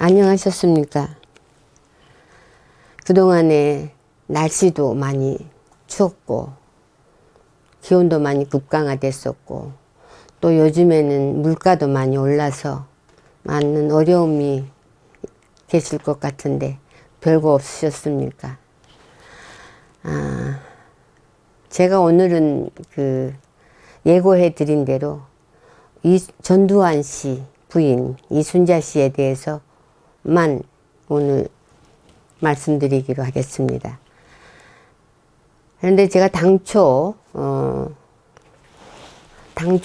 안녕하셨습니까? 그동안에 날씨도 많이 추웠고 기온도 많이 급강하됐었고 또 요즘에는 물가도 많이 올라서 많은 어려움이 계실 것 같은데 별거 없으셨습니까? 제가 오늘은 예고해 드린 대로 전두환 씨 부인 이순자 씨에 대해서만 오늘 말씀드리기로 하겠습니다. 그런데 제가 당초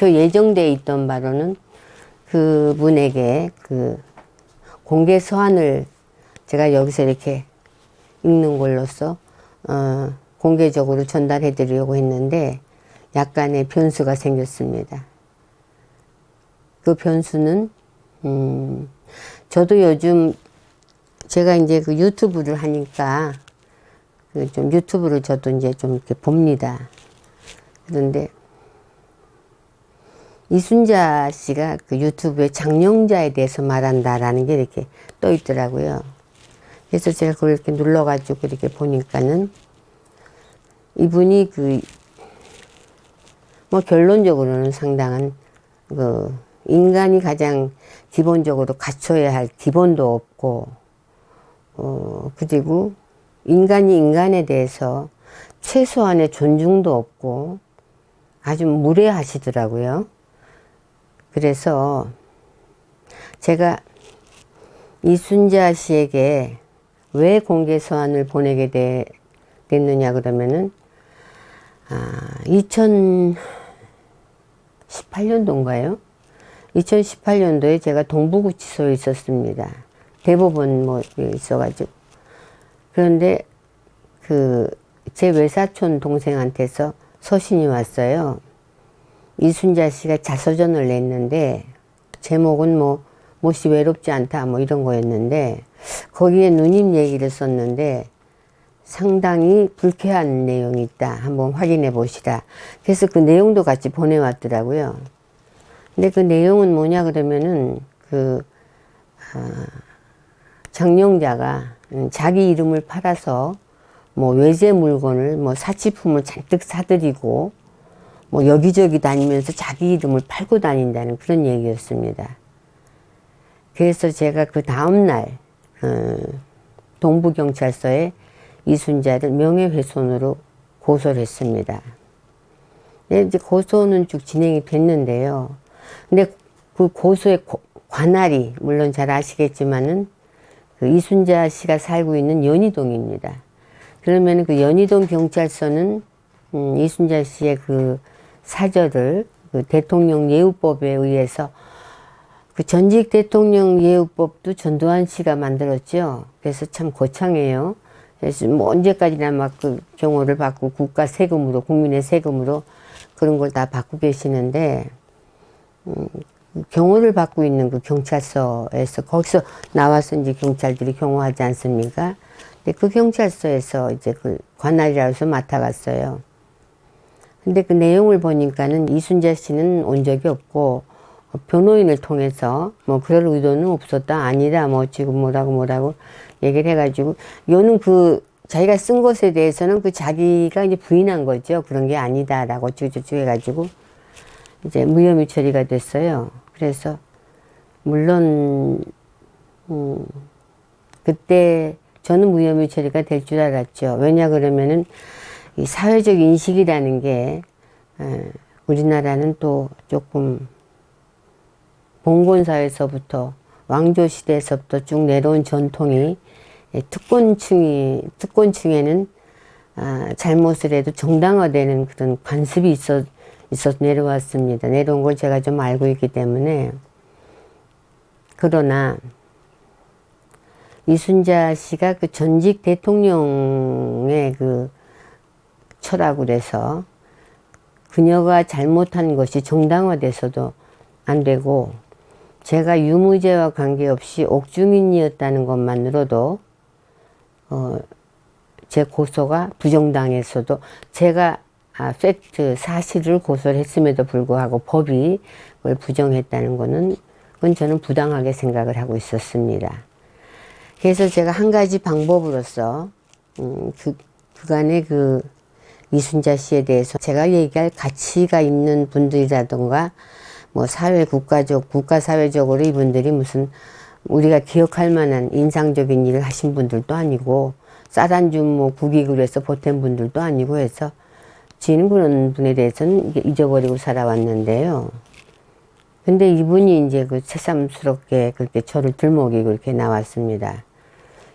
예정되어 있던 바로는 그분에게 공개 서한을 제가 여기서 이렇게 읽는 걸로써 공개적으로 전달해 드리려고 했는데 약간의 변수가 생겼습니다. 그 변수는 저도 요즘 제가 이제 유튜브를 하니까 좀 유튜브를 저도 이제 좀 이렇게 봅니다. 그런데 이순자 씨가 유튜브에 장영자에 대해서 말한다라는 게 이렇게 떠 있더라고요. 그래서 제가 그걸 이렇게 눌러가지고 이렇게 보니까는 이분이 뭐 결론적으로는 상당한 인간이 가장 기본적으로 갖춰야 할 기본도 없고, 그리고 인간이 인간에 대해서 최소한의 존중도 없고 아주 무례하시더라고요. 그래서 제가 이순자 씨에게 왜 공개 서한을 보내게 됐느냐 그러면은 2018년도인가요? 2018년도에 제가 동부구치소에 있었습니다. 대법원 뭐 있어가지고. 그런데 제 외사촌 동생한테서 서신이 왔어요. 이순자 씨가 자서전을 냈는데 제목은 몹시 외롭지 않다 뭐 이런 거였는데 거기에 누님 얘기를 썼는데 상당히 불쾌한 내용이 있다. 한번 확인해 보시라. 그래서 그 내용도 같이 보내왔더라고요. 근데 그 내용은 뭐냐 그러면은 장영자가 자기 이름을 팔아서 뭐 외제 물건을 뭐 사치품을 잔뜩 사들이고 뭐 여기저기 다니면서 자기 이름을 팔고 다닌다는 그런 얘기였습니다. 그래서 제가 그 다음날 동부경찰서에 이순자를 명예훼손으로 고소를 했습니다. 이제 고소는 쭉 진행이 됐는데요. 근데 그 고소의 관할이 물론 잘 아시겠지만은 이순자 씨가 살고 있는 연희동입니다. 그러면 그 연희동 경찰서는 이순자 씨의 사절을 대통령 예우법에 의해서 전직 대통령 예우법도 전두환 씨가 만들었죠. 그래서 참 거창해요. 그래서 뭐 언제까지나 막 경호를 받고 국가 세금으로 국민의 세금으로 그런 걸 다 받고 계시는데 경호를 받고 있는 경찰서에서 거기서 나와서 이제 경찰들이 경호하지 않습니까? 근데 그 경찰서에서 이제 관할이라고 해서 맡아갔어요. 근데 그 내용을 보니까는 이순자 씨는 온 적이 없고 변호인을 통해서 뭐 그럴 의도는 없었다 아니다 뭐 지금 뭐라고 얘기를 해가지고 요는 자기가 쓴 것에 대해서는 자기가 이제 부인한 거죠. 그런 게 아니다라고 어쩌고저쩌고 해가지고 이제 무혐의 처리가 됐어요. 그래서 물론 그때 저는 무혐의 처리가 될 줄 알았죠. 왜냐 그러면은 이 사회적 인식이라는 게 우리나라는 또 조금 봉건사에서부터 왕조시대에서부터 쭉 내려온 전통이 특권층에는 잘못을 해도 정당화되는 그런 관습이 있어 내려왔습니다. 내려온 걸 제가 좀 알고 있기 때문에. 그러나 이순자 씨가 전직 대통령의 철학을 해서 그녀가 잘못한 것이 정당화돼서도 안 되고 제가 유무죄와 관계없이 옥중인이었다는 것만으로도 제 고소가 부정당했어도 제가 팩트, 사실을 고소를 했음에도 불구하고 법이 그걸 부정했다는 거는 그건 저는 부당하게 생각을 하고 있었습니다. 그래서 제가 한 가지 방법으로서 그간의 이순자 씨에 대해서 제가 얘기할 가치가 있는 분들이라든가 뭐 국가 사회적으로 이분들이 무슨 우리가 기억할 만한 인상적인 일을 하신 분들도 아니고 쌀한줌 뭐 국익을 해서 보탠 분들도 아니고 해서 저는 그런 분에 대해서는 잊어버리고 살아왔는데요. 근데 이분이 이제 새삼스럽게 그렇게 저를 들먹이고 이렇게 나왔습니다.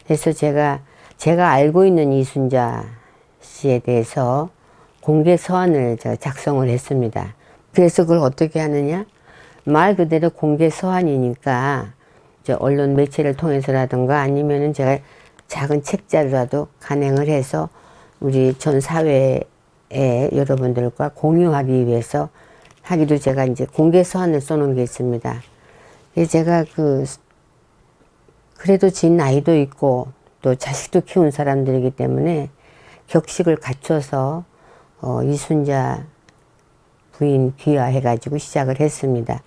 그래서 제가 알고 있는 이순자 씨에 대해서 공개 서한을 제가 작성을 했습니다. 그래서 그걸 어떻게 하느냐? 말 그대로 공개 서한이니까 언론 매체를 통해서라든가 아니면은 제가 작은 책자로라도 간행을 해서 우리 전 사회에 여러분들과 공유하기 위해서 하기도 제가 이제 공개 서한을 써놓은 게 있습니다. 제가 그래도 지 나이도 있고 또 자식도 키운 사람들이기 때문에 격식을 갖춰서 이순자 부인 귀화해가지고 시작을 했습니다.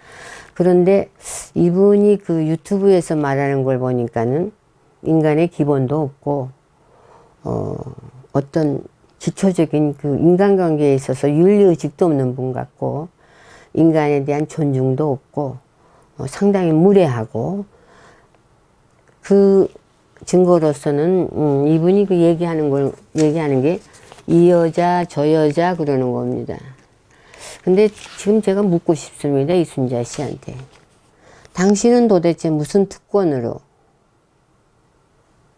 그런데 이분이 유튜브에서 말하는 걸 보니까는 인간의 기본도 없고 어떤 기초적인 인간관계에 있어서 윤리의식도 없는 분 같고 인간에 대한 존중도 없고 상당히 무례하고 그 증거로서는 이분이 얘기하는 게 이 여자 저 여자 그러는 겁니다. 근데 지금 제가 묻고 싶습니다. 이순자 씨한테. 당신은 도대체 무슨 특권으로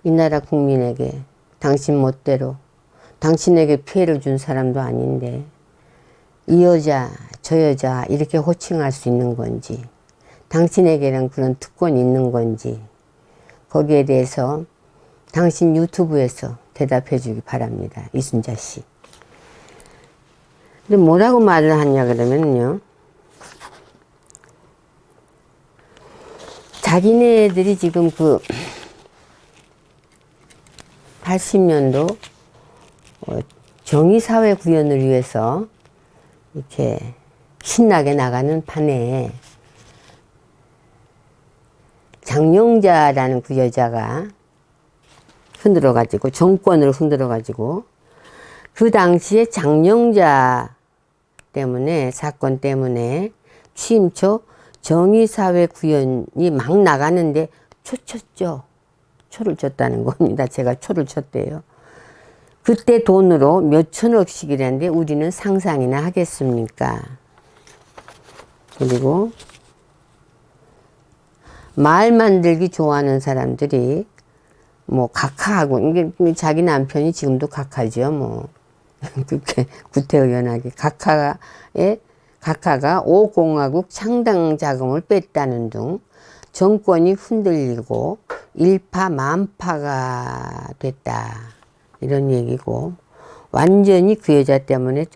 이 나라 국민에게 당신 멋대로 당신에게 피해를 준 사람도 아닌데 이 여자 저 여자 이렇게 호칭할 수 있는 건지 당신에게는 그런 특권이 있는 건지 거기에 대해서 당신 유튜브에서 대답해 주기 바랍니다. 이순자 씨. 근데 뭐라고 말을 하냐 그러면요. 자기네들이 지금 80년도 정의사회 구현을 위해서 이렇게 신나게 나가는 판에 장영자라는 그 여자가 흔들어가지고 정권을 흔들어가지고 그 당시에 장영자 때문에 사건 때문에 취임 초 정의사회 구현이 막 나가는데 쳤죠. 초를 쳤다는 겁니다. 제가 초를 쳤대요. 그때 돈으로 몇 천억씩이라는데 우리는 상상이나 하겠습니까? 그리고 말 만들기 좋아하는 사람들이 뭐 각하하고 이게 자기 남편이 지금도 각하죠. 뭐 그렇게 구태의연하게 각하가 5공화국 창당 자금을 뺐다는 등 정권이 흔들리고 일파만파가 됐다 이런 얘기고 완전히 그 여자 때문에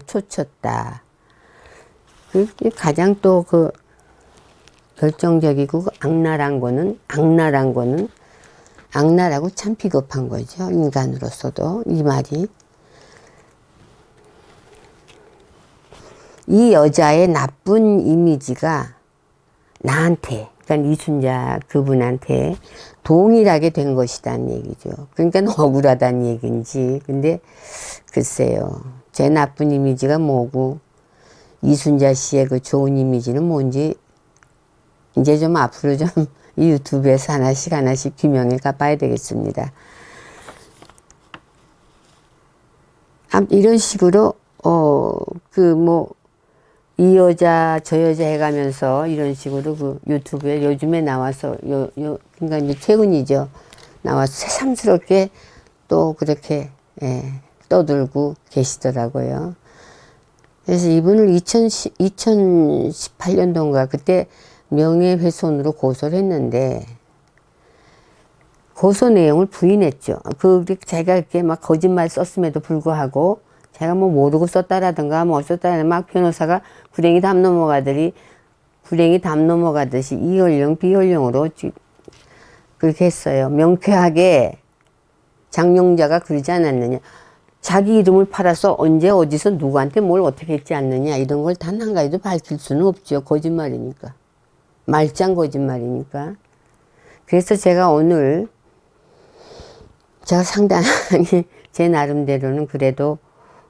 초쳤다. 가장 또 결정적이고 악랄하고 참 비겁한 거죠. 인간으로서도 이 말이. 이 여자의 나쁜 이미지가 나한테, 그러니까 이순자 그분한테 동일하게 된 것이란 얘기죠. 그러니까 억울하다는 얘기인지. 근데 글쎄요. 제 나쁜 이미지가 뭐고 이순자 씨의 그 좋은 이미지는 뭔지 이제 좀 앞으로 좀 이 유튜브에서 하나씩 규명해 가봐야 되겠습니다. 이런 식으로 이 여자 저 여자 해가면서 이런 식으로 유튜브에 요즘에 나와서 그러니까 이제 최근이죠. 나와서 새삼스럽게 또 그렇게 떠들고 계시더라고요. 그래서 이분을 2018년도인가 그때 명예훼손으로 고소를 했는데 고소 내용을 부인했죠. 자기가 이렇게 막 거짓말 썼음에도 불구하고 제가 뭐 모르고 썼다라든가 뭐 썼다라든가 막 변호사가 구랭이 담 넘어가듯이 이연령 비연령으로 그렇게 했어요. 명쾌하게 장영자가 그러지 않았느냐. 자기 이름을 팔아서 언제 어디서 누구한테 뭘 어떻게 했지 않느냐 이런 걸 단 한 가지도 밝힐 수는 없죠. 거짓말이니까. 말짱 거짓말이니까. 그래서 제가 오늘 제가 상당히 제 나름대로는 그래도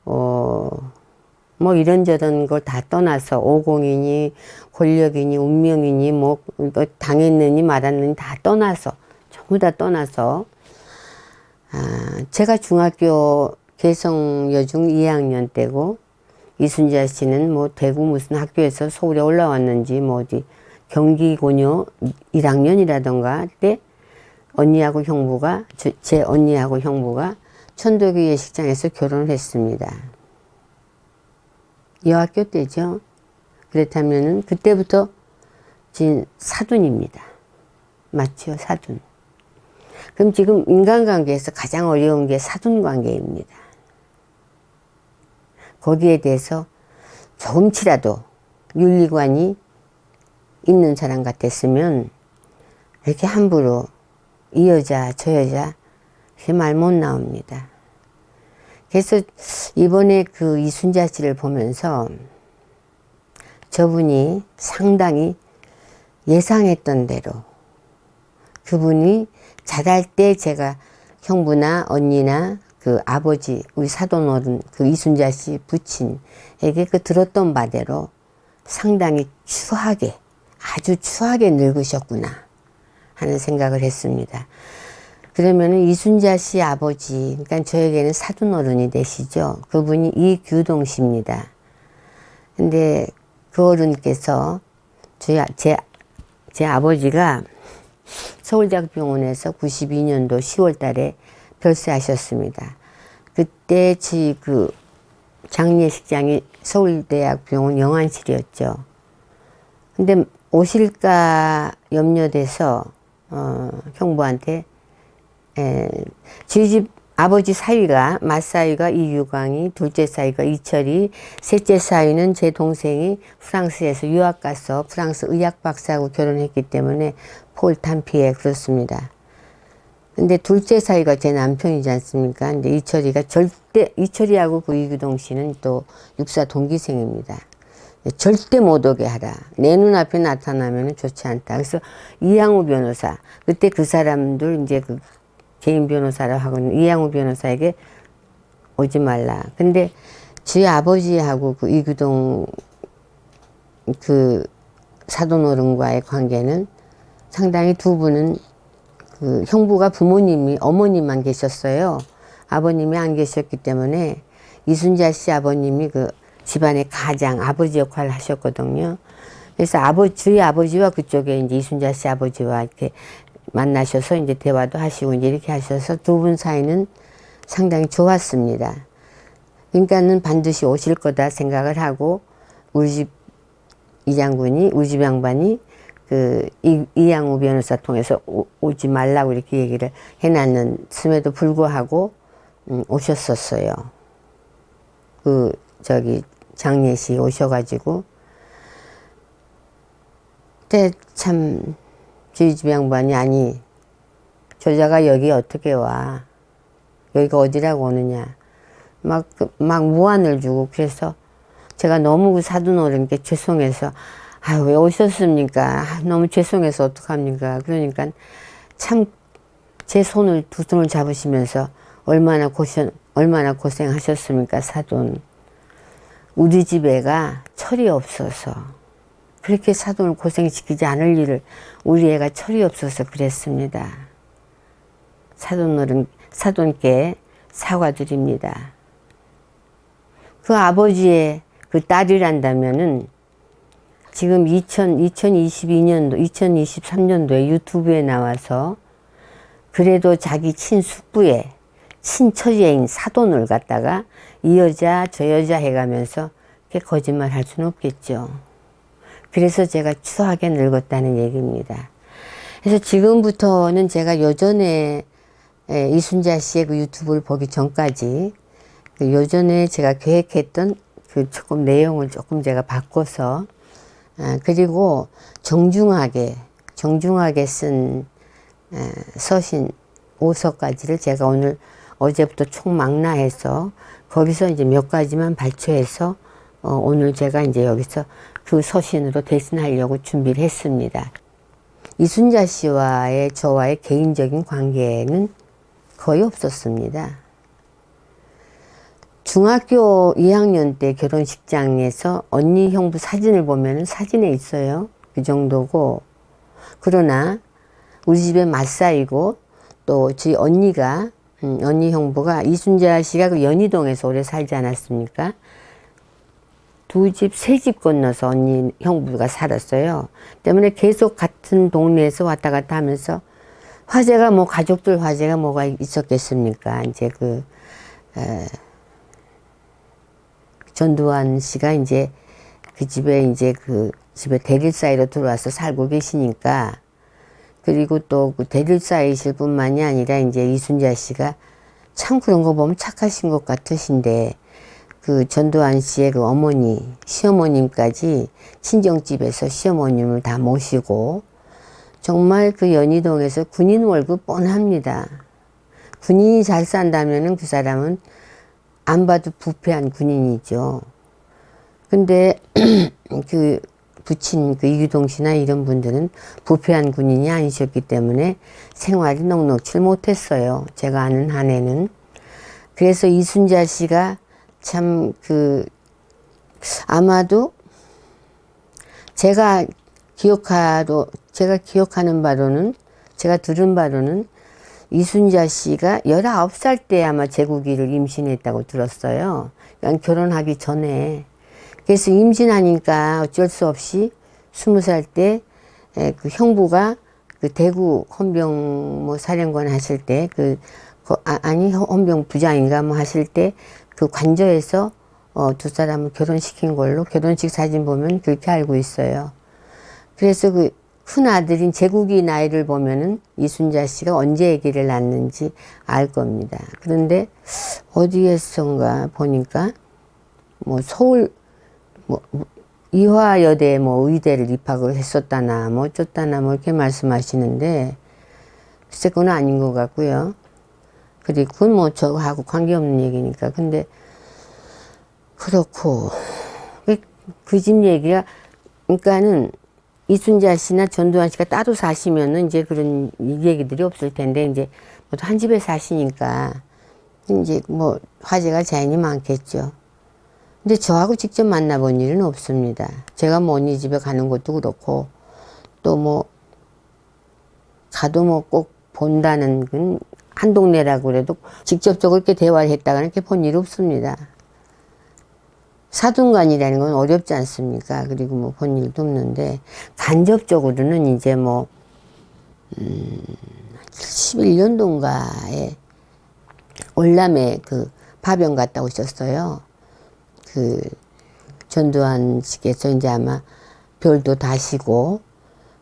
뭐 이런저런 걸 다 떠나서 오공이니 권력이니 운명이니 뭐 당했느니 말았느니 다 떠나서 전부 다 떠나서 제가 중학교 개성여중 2학년 때고 이순자 씨는 뭐 대구 무슨 학교에서 서울에 올라왔는지 뭐 어디 경기고녀 1학년이라던가 때 언니하고 형부가 제 언니하고 형부가 천도교 예식장에서 결혼을 했습니다. 여학교 때죠. 그렇다면은 그때부터 진 사돈입니다. 맞죠? 사돈. 그럼 지금 인간관계에서 가장 어려운 게 사돈관계입니다. 거기에 대해서 조금치라도 윤리관이 있는 사람 같았으면 이렇게 함부로 이 여자 저 여자 이렇게 말 못 나옵니다. 그래서 이번에 그 이순자 씨를 보면서 저분이 상당히 예상했던 대로 그분이 자랄 때 제가 형부나 언니나 그 아버지 우리 사돈 어른 그 이순자 씨 부친에게 그 들었던 바대로 상당히 추하게 아주 추하게 늙으셨구나 하는 생각을 했습니다. 그러면은 이순자 씨 아버지, 그러니까 저에게는 사돈 어른이 되시죠. 그분이 이규동 씨입니다. 근데 그 어른께서 제 아버지가 서울대학병원에서 92년도 10월 달에 별세하셨습니다. 그때 그 장례식장이 서울대학병원 영안실이었죠. 근데 오실까 염려돼서 형부한테 저희 집 아버지 사위가 맏사위가 이유광이, 둘째 사위가 이철이, 셋째 사위는 제 동생이 프랑스에서 유학 가서 프랑스 의학 박사하고 결혼했기 때문에 폴 탄피에 그렇습니다. 근데 둘째 사위가 제 남편이지 않습니까? 근데 이철이가 이철이하고 그 이규동 씨는 또 육사 동기생입니다. 절대 못 오게 하라. 내 눈앞에 나타나면 좋지 않다. 그래서 이양우 변호사, 그때 그 사람들 이제 그 개인 변호사를 하고 있는 이양우 변호사에게 오지 말라. 근데 저희 아버지하고 그 이규동 그 사돈 어른과의 관계는 상당히 두 분은 그 형부가 부모님이 어머님만 계셨어요. 아버님이 안 계셨기 때문에 이순자 씨 아버님이 그 집안의 가장 아버지 역할을 하셨거든요. 그래서 저희 아버지와 그쪽에 이제 이순자 씨 아버지와 이렇게 만나셔서 이제 대화도 하시고 이제 이렇게 하셔서 두 분 사이는 상당히 좋았습니다. 그러니까는 반드시 오실 거다 생각을 하고 우리 집 이장군이 우리 집 양반이 그 이양우 변호사 통해서 오지 말라고 이렇게 얘기를 해놨음에도 불구하고 오셨었어요. 그 저기 장례식 오셔가지고 그때 참 저희 집 양반이 아니 저자가 여기 어떻게 와 여기가 어디라고 오느냐 막 무안을 주고 그래서 제가 너무 그 사돈 어른께 죄송해서 아유 왜 오셨습니까? 너무 죄송해서 어떡합니까? 그러니까 참 제 두 손을 잡으시면서 얼마나 고생하셨습니까 사돈. 우리 집 애가 철이 없어서 그렇게 사돈을 고생시키지 않을 일을 우리 애가 철이 없어서 그랬습니다. 사돈께 사과드립니다. 그 아버지의 그 딸이란다면은 지금 2022년도, 2023년도에 유튜브에 나와서 그래도 자기 친숙부의 친처제인 사돈을 갖다가 이 여자 저 여자 해가면서 그렇게 거짓말 할 수는 없겠죠. 그래서 제가 추하게 늙었다는 얘기입니다. 그래서 지금부터는 제가 요전에 이순자 씨의 그 유튜브를 보기 전까지 그 요전에 제가 계획했던 그 조금 내용을 조금 제가 바꿔서 그리고 정중하게 쓴 서신 5서까지를 제가 어제부터 총망라해서 거기서 이제 몇 가지만 발췌해서 오늘 제가 이제 여기서 그 서신으로 대신하려고 준비를 했습니다. 이순자 씨와의 저와의 개인적인 관계는 거의 없었습니다. 중학교 2학년 때 결혼식장에서 언니 형부 사진을 보면 사진에 있어요. 그 정도고, 그러나 우리 집에 맞사이고 또 저희 언니가 언니 형부가 이순자 씨가 그 연희동에서 오래 살지 않았습니까? 두 집, 세 집 건너서 언니 형부가 살았어요. 때문에 계속 같은 동네에서 왔다 갔다 하면서 화제가 뭐 가족들 화제가 뭐가 있었겠습니까? 이제 전두환 씨가 이제 그 집에 대릴 사이로 들어와서 살고 계시니까, 그리고 또 그 대릴 사이실 뿐만이 아니라 이제 이순자 씨가 참 그런 거 보면 착하신 것 같으신데, 그 전두환 씨의 그 어머니, 시어머님까지 친정집에서 시어머님을 다 모시고, 정말 그 연희동에서 군인 월급 뻔합니다. 군인이 잘 산다면은 그 사람은 안 봐도 부패한 군인이죠. 근데 그 부친 그 이규동 씨나 이런 분들은 부패한 군인이 아니셨기 때문에 생활이 넉넉지 못했어요. 제가 아는 한에는. 그래서 이순자 씨가 참 아마도 제가 기억하는 바로는, 제가 들은 바로는 이순자 씨가 19살 때 아마 제국이를 임신했다고 들었어요. 그러니까 결혼하기 전에. 그래서 임신하니까 어쩔 수 없이 20살 때 그 형부가 그 대구 헌병 뭐 사령관 하실 때 헌병 부장인가 뭐 하실 때 그 관저에서 두 사람을 결혼시킨 걸로 결혼식 사진 보면 그렇게 알고 있어요. 그래서 그 큰 아들인 제국이 나이를 보면은 이순자 씨가 언제 아기를 낳았는지 알 겁니다. 그런데 어디에선가 보니까 뭐 서울 이화여대 의대를 입학을 했었다나 어쩌다나 이렇게 말씀하시는데, 글쎄 그건 아닌 것 같고요. 그리고 그건 저하고 관계없는 얘기니까. 근데 그렇고 그 집 얘기가, 그러니까는 이순자 씨나 전두환 씨가 따로 사시면은 이제 그런 얘기들이 없을 텐데, 이제 한 집에 사시니까 이제 화제가 자연히 많겠죠. 근데 저하고 직접 만나본 일은 없습니다. 제가 언니 집에 가는 것도 그렇고, 또 가도 꼭 본다는 건 한 동네라고 그래도 직접적으로 이렇게 대화를 했다가는 이렇게 본 일 없습니다. 사돈간이라는 건 어렵지 않습니까? 그리고 본 일도 없는데, 간접적으로는 이제 71년도인가에 월남에 그 파병 갔다 오셨어요. 그 전두환 씨께서 이제 아마 별도 다시고,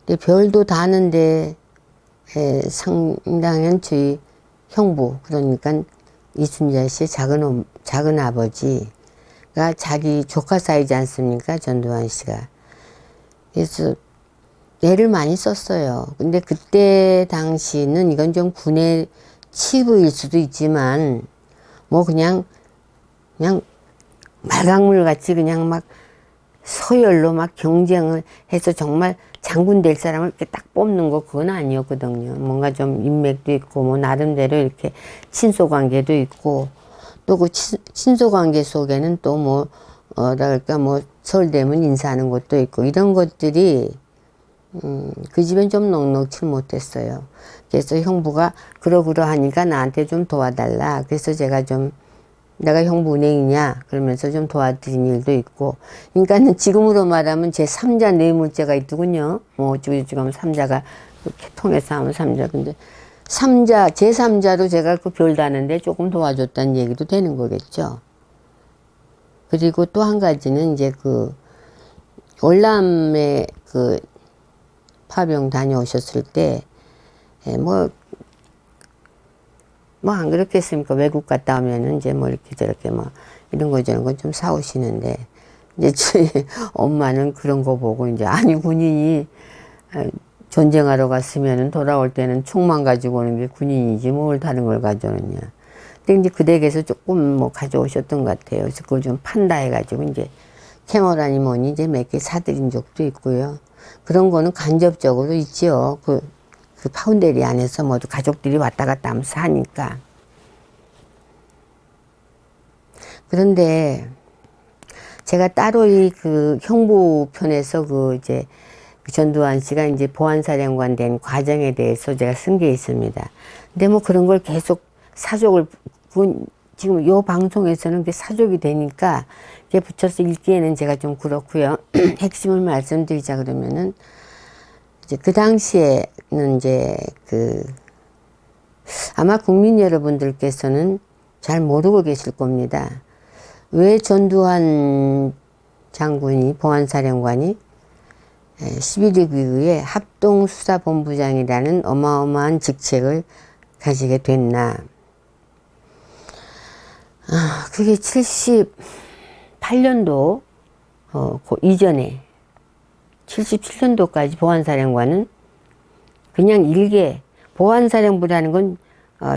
근데 별도 다는데 상당한 저희 형부, 그러니까 이순자 씨의 작은 아버지가 자기 조카 사이지 않습니까? 전두환 씨가. 그래서 애를 많이 썼어요. 근데 그때 당시는 이건 좀 군의 치부일 수도 있지만, 그냥 말강물 같이 그냥 서열로 경쟁을 해서 정말 장군 될 사람을 이렇게 딱 뽑는 거, 그건 아니었거든요. 뭔가 좀 인맥도 있고, 나름대로 이렇게 친소관계도 있고, 또 그 친소관계 속에는 또 서울대면 인사하는 것도 있고, 이런 것들이, 그 집엔 좀 넉넉지 못했어요. 그래서 형부가 그러하니까 나한테 좀 도와달라. 그래서 내가 형부 은행이냐 그러면서 좀 도와드린 일도 있고, 그러니까는 지금으로 말하면 제 3자 뇌물죄가 있더군요. 어쩌고저쩌고 하면 3자가 이렇게 통해서 하면 3자. 근데 제 3자로 제가 그 별 다는데 조금 도와줬다는 얘기도 되는 거겠죠. 그리고 또 한 가지는 이제 월남에 파병 다녀오셨을 때 안 그렇겠습니까? 외국 갔다 오면은 이제 이렇게 저렇게 이런 거 저런 거 좀 사오시는데, 이제 저희 엄마는 그런 거 보고 이제, 아니, 군인이 전쟁하러 갔으면은 돌아올 때는 총만 가지고 오는 게 군인이지 뭘 다른 걸 가져오느냐. 근데 이제 그 댁에서 조금 가져오셨던 것 같아요. 그래서 그걸 좀 판다 해가지고 이제 캐머라니 뭐니 이제 몇 개 사드린 적도 있고요. 그런 거는 간접적으로 있지요. 그 파운데리 안에서 모두 가족들이 왔다 갔다 하면서 하니까. 그런데 제가 따로 이 그 형부편에서 이제 전두환 씨가 이제 보안사령관 된 과정에 대해서 제가 쓴 게 있습니다. 근데 뭐 그런 걸 계속 사족을, 지금 요 방송에서는 그게 사족이 되니까 이게 붙여서 읽기에는 제가 좀 그렇고요. 핵심을 말씀드리자 그러면은, 이제 그 당시에는 이제 아마 국민 여러분들께서는 잘 모르고 계실 겁니다. 왜 전두환 장군이, 보안사령관이 11.2 이후에 합동수사본부장이라는 어마어마한 직책을 가지게 됐나. 그게 78년도 그 이전에 77년도까지 보안사령관은 그냥 일개, 보안사령부라는 건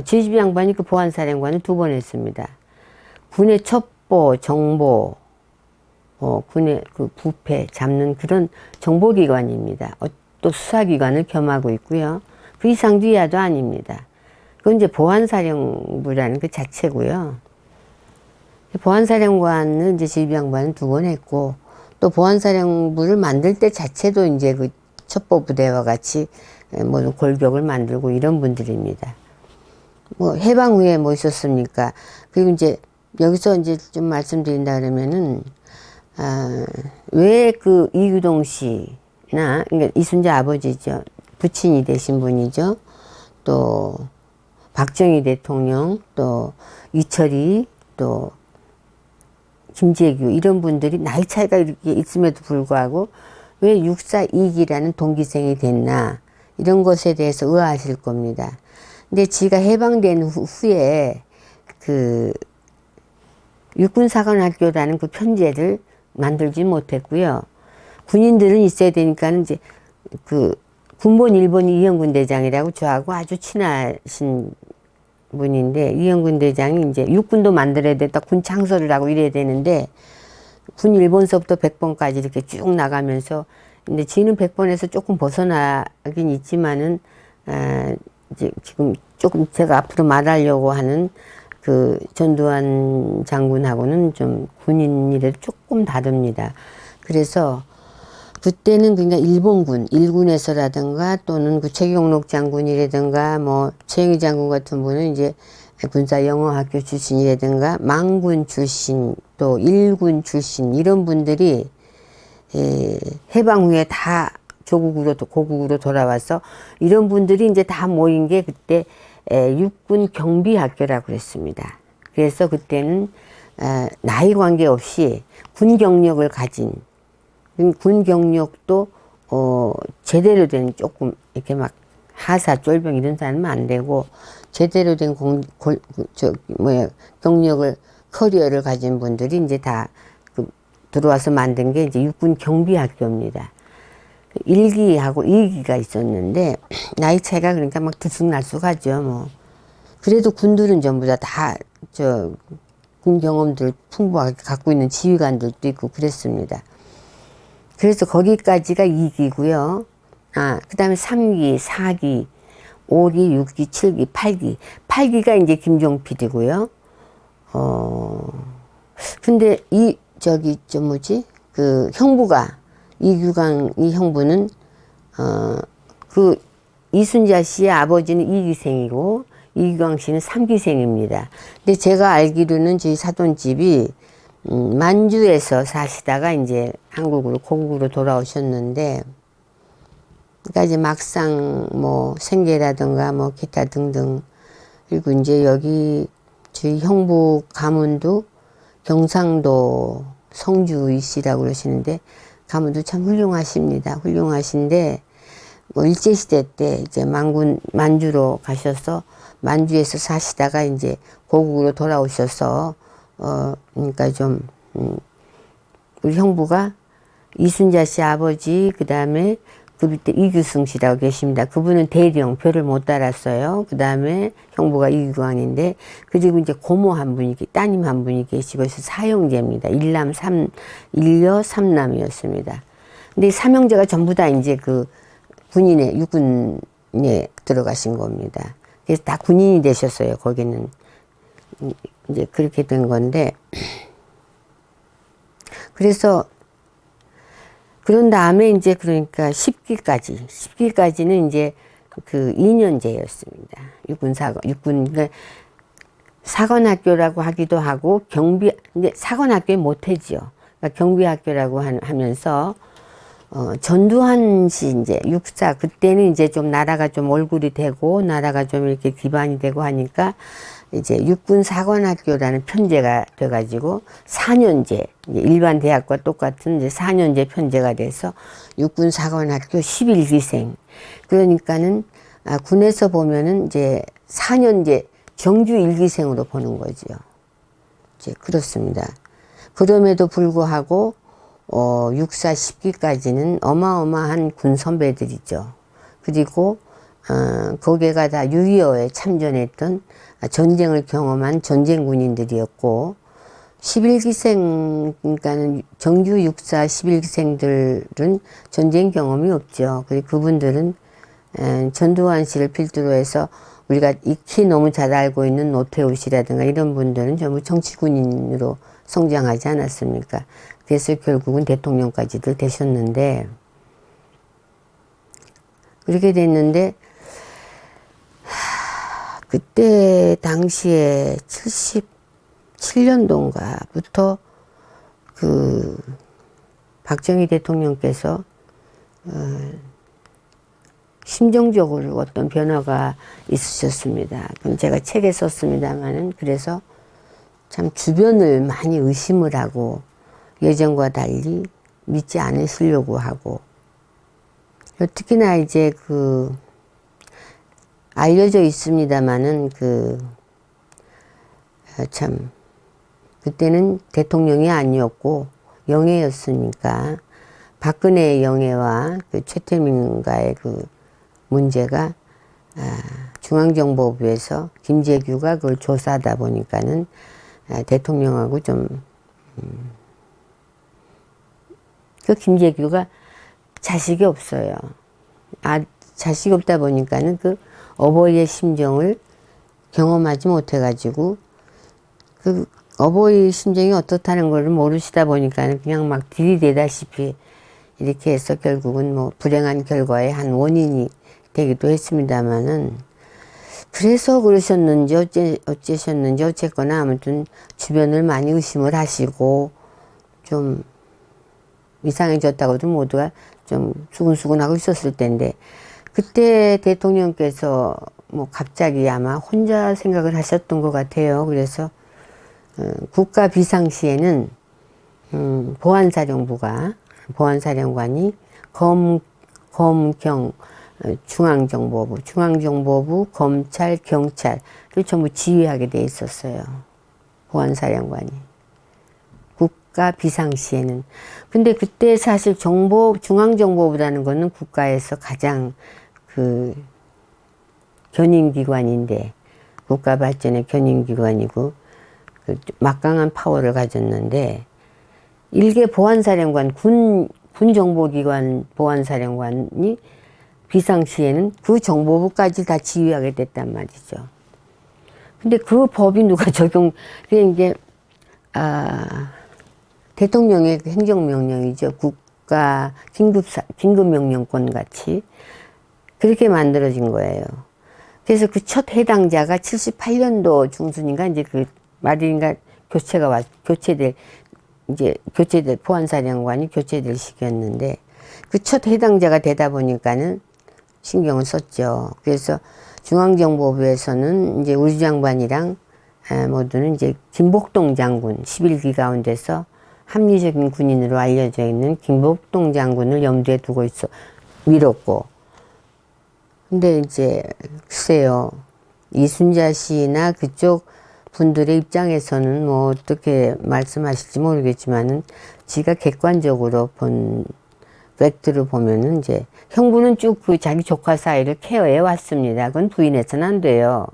주지부 양반이 그 보안사령관을 2번 했습니다. 군의 첩보, 정보, 군의 그 부패 잡는 그런 정보기관입니다. 또 수사기관을 겸하고 있고요. 그 이상도 이하도 아닙니다. 그건 이제 보안사령부라는 그 자체고요. 보안사령관은 이제 주지부 양반은 2번 했고, 또 보안사령부를 만들 때 자체도 이제 그 첩보부대와 같이 뭐 골격을 만들고 이런 분들입니다. 뭐 해방 후에 뭐 있었습니까? 그리고 이제 여기서 이제 좀 말씀드린다 그러면은, 왜 그 이규동 씨나, 그러니까 이순자 아버지죠. 부친이 되신 분이죠. 또 박정희 대통령, 또 이철이, 또 김재규 이런 분들이 나이 차이가 이렇게 있음에도 불구하고 왜 6.4.2기라는 동기생이 됐나, 이런 것에 대해서 의아하실 겁니다. 근데 지가 해방된 후에 그 육군사관학교라는 그 편제를 만들지 못했고요. 군인들은 있어야 되니까는 이제 그 군본 일본이 이영군 대장이라고 저하고 아주 친하신 분인데, 이영군 대장이 이제 육군도 만들어야 됐다, 군 창설을 하고 이래야 되는데, 군 1번서부터 100번까지 이렇게 쭉 나가면서, 근데 지는 100번에서 조금 벗어나긴 있지만은, 이제 지금 조금 제가 앞으로 말하려고 하는 그 전두환 장군하고는 좀 군인이라도 조금 다릅니다. 그래서 그때는 그러니까 일본군, 일군에서라든가 또는 그 최경록 장군이라든가 뭐 최영희 장군 같은 분은 이제 군사영어학교 출신이라든가 망군 출신 또 일군 출신 이런 분들이 해방 후에 다 조국으로, 고국으로 돌아와서 이런 분들이 이제 다 모인 게 그때 육군 경비학교라고 그랬습니다. 그래서 그때는 나이 관계없이 군 경력을 가진, 군 경력도 제대로 된, 조금 이렇게 막 하사, 쫄병 이런 사람은 안 되고 제대로 된 경력을, 커리어를 가진 분들이 이제 다 들어와서 만든 게 이제 육군 경비학교입니다. 1기하고 2기가 있었는데 나이 차이가 그러니까 막 들쑥날쑥하죠. 뭐 그래도 군들은 전부 다 군 경험들 풍부하게 갖고 있는 지휘관들도 있고 그랬습니다. 그래서 거기까지가 2기고요. 그 다음에 3기, 4기, 5기, 6기, 7기, 8기. 8기가 이제 김종필이고요. 근데 그 형부가, 이규강 이 형부는, 그 이순자 씨의 아버지는 2기생이고, 이규강 씨는 3기생입니다. 근데 제가 알기로는 저희 사돈집이, 만주에서 사시다가 이제 한국으로, 고국으로 돌아오셨는데, 그러니까 이제 막상 뭐 생계라든가 뭐 기타 등등, 그리고 이제 여기 저희 형부 가문도 경상도 성주이시라고 그러시는데, 가문도 참 훌륭하십니다. 훌륭하신데, 뭐 일제시대 때 이제 만주로 가셔서 만주에서 사시다가 이제 고국으로 돌아오셔서, 그러니까 좀, 우리 형부가 이순자 씨 아버지, 그 다음에 그 밑에 이규승 씨라고 계십니다. 그분은 대령, 표를 못 달았어요. 그 다음에 형부가 이규광인데, 그리고 이제 고모 한 분이, 따님 한 분이 계시고, 그래서 사형제입니다. 일여 삼남이었습니다. 근데 이 삼형제가 전부 다 이제 그 군인에, 육군에 들어가신 겁니다. 그래서 다 군인이 되셨어요, 거기는. 이제 그렇게 된 건데. 그래서, 그런 다음에 이제 그러니까 10기까지는 이제 그 2년제였습니다. 그러니까 사관학교라고 하기도 하고, 이제 사관학교에 못했죠. 그러니까 경비학교라고 하면서, 전두환 씨 이제 육사, 그때는 이제 좀 나라가 좀 얼굴이 되고, 나라가 좀 이렇게 기반이 되고 하니까, 이제 육군사관학교라는 편제가 돼가지고 4년제, 일반 대학과 똑같은 이제 4년제 편제가 돼서 육군사관학교 11기생. 그러니까는 군에서 보면은 이제 4년제 정규 1기생으로 보는 거죠. 이제 그렇습니다. 그럼에도 불구하고 육사 10기까지는 어마어마한 군 선배들이죠. 그리고 거기가 다 6.25에 참전했던 전쟁을 경험한 전쟁 군인들이었고 11기생, 그러니까는 정규 육사 11기생들은 전쟁 경험이 없죠. 그리고 그분들은 전두환 씨를 필두로 해서 우리가 익히 너무 잘 알고 있는 노태우 씨라든가 이런 분들은 전부 정치군인으로 성장하지 않았습니까? 그래서 결국은 대통령까지도 되셨는데 그렇게 됐는데 그때 당시에 77년도인가부터 그 박정희 대통령께서 심정적으로 어떤 변화가 있으셨습니다. 그럼 제가 책에 썼습니다만은 그래서 참 주변을 많이 의심을 하고 예전과 달리 믿지 않으시려고 하고 특히나 이제 그 알려져 있습니다만은 참 그때는 대통령이 아니었고 영예였으니까 박근혜의 영예와 그 최태민과의 그 문제가 중앙정보부에서 김재규가 그걸 조사하다 보니까는 대통령하고 좀 그 김재규가 자식이 없어요. 자식이 없다 보니까는 그 어버이의 심정을 경험하지 못해가지고 그 어버이 심정이 어떻다는 걸 모르시다 보니까는 그냥 막 들이대다시피 이렇게 해서 결국은 뭐 불행한 결과의 한 원인이 되기도 했습니다만은 그래서 그러셨는지 어째셨는지 어쨌거나 아무튼 주변을 많이 의심을 하시고 좀 이상해졌다고도 모두가 좀 수근수근하고 있었을 텐데 그때 대통령께서 뭐 갑자기 아마 혼자 생각을 하셨던 것 같아요. 그래서 국가 비상시에는 보안사령관이 검경 중앙정보부, 검찰, 경찰을 전부 지휘하게 돼 있었어요. 보안사령관이. 국가 비상시에는. 근데 그때 사실 중앙정보부라는 거는 국가에서 가장 그 견인기관인데, 국가발전의 견인기관이고, 그 막강한 파워를 가졌는데, 일개 보안사령관, 군정보기관 보안사령관이 비상시에는 그 정보부까지 다 지휘하게 됐단 말이죠. 근데 그 법이 누가 그게 대통령의 행정명령이죠. 국가 긴급명령권 같이. 그렇게 만들어진 거예요. 그래서 그 첫 해당자가 78년도 중순인가 이제 그 말인가 교체될 보안사령관이 교체될 시기였는데 그 첫 해당자가 되다 보니까는 신경을 썼죠. 그래서 중앙정보부에서는 이제 우주 장관이랑 모두는 이제 김복동 장군 11기 가운데서 합리적인 군인으로 알려져 있는 김복동 장군을 염두에 두고 밀었고 근데 이제 글쎄요 이순자 씨나 그쪽 분들의 입장에서는 뭐 어떻게 말씀하실지 모르겠지만은 지가 객관적으로 본 팩트를 보면은 이제 형부는 쭉 그 자기 조카 사이를 케어해 왔습니다. 그건 부인해서는 안 돼요.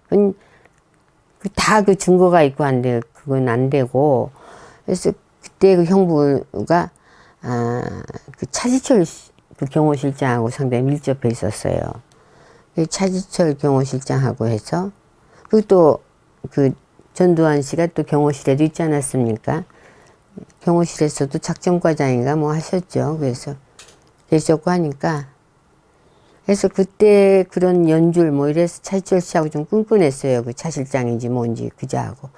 그건 다 그 증거가 있고 안 돼. 그건 안 되고. 그래서 그때 그 형부가 그 그 차지철 그 경호실장하고 상당히 밀접해 있었어요. 그 차지철 경호실장하고 해서 그리고 또 그 전두환 씨가 또 경호실에도 있지 않았습니까? 경호실에서도 작전과장인가 뭐 하셨죠. 그래서 계셨고 하니까 그래서 그때 그런 연줄 뭐 이래서 차지철 씨하고 좀 끈끈했어요. 그 차 실장인지 뭔지 그자하고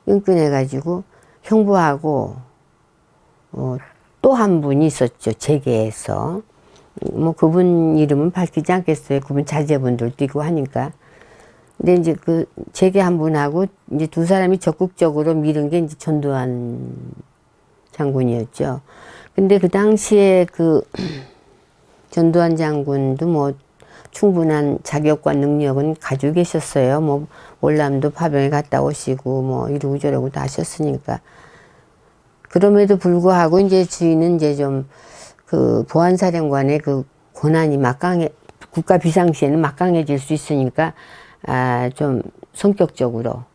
끈끈해가지고 형부하고 또 한 분이 있었죠. 재계에서 뭐 그분 이름은 밝히지 않겠어요. 그분 자제분들도 있고 하니까. 근데 이제 그 재계 한 분하고 이제 두 사람이 적극적으로 밀은 게 이제 전두환 장군이었죠. 근데 그 당시에 그 전두환 장군도 뭐 충분한 자격과 능력은 가지고 계셨어요. 뭐 월남도 파병에 갔다 오시고 뭐 이러고 저러고 다 하셨으니까. 그럼에도 불구하고 이제 주인은 이제 좀 그 보안사령관의 그 권한이 국가 비상시에는 막강해질 수 있으니까 좀 성격적으로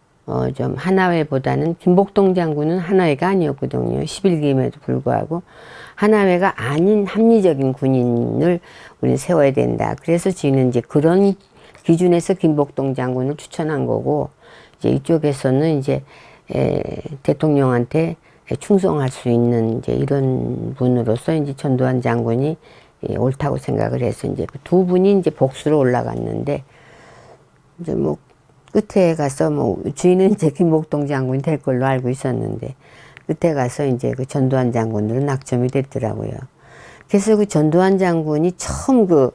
좀 하나회보다는 김복동 장군은 하나회가 아니었거든요. 11기임에도 불구하고 하나회가 아닌 합리적인 군인을 우리는 세워야 된다. 그래서 지는 이제 그런 기준에서 김복동 장군을 추천한 거고 이제 이쪽에서는 이제 대통령한테 충성할 수 있는 이제 이런 분으로서 이제 전두환 장군이 옳다고 생각을 해서 이제 그 두 분이 이제 복수로 올라갔는데 이제 뭐 끝에 가서 뭐 주인은 이제 김복동 장군이 될 걸로 알고 있었는데 끝에 가서 이제 그 전두환 장군으로 낙점이 됐더라고요. 그래서 그 전두환 장군이 처음 그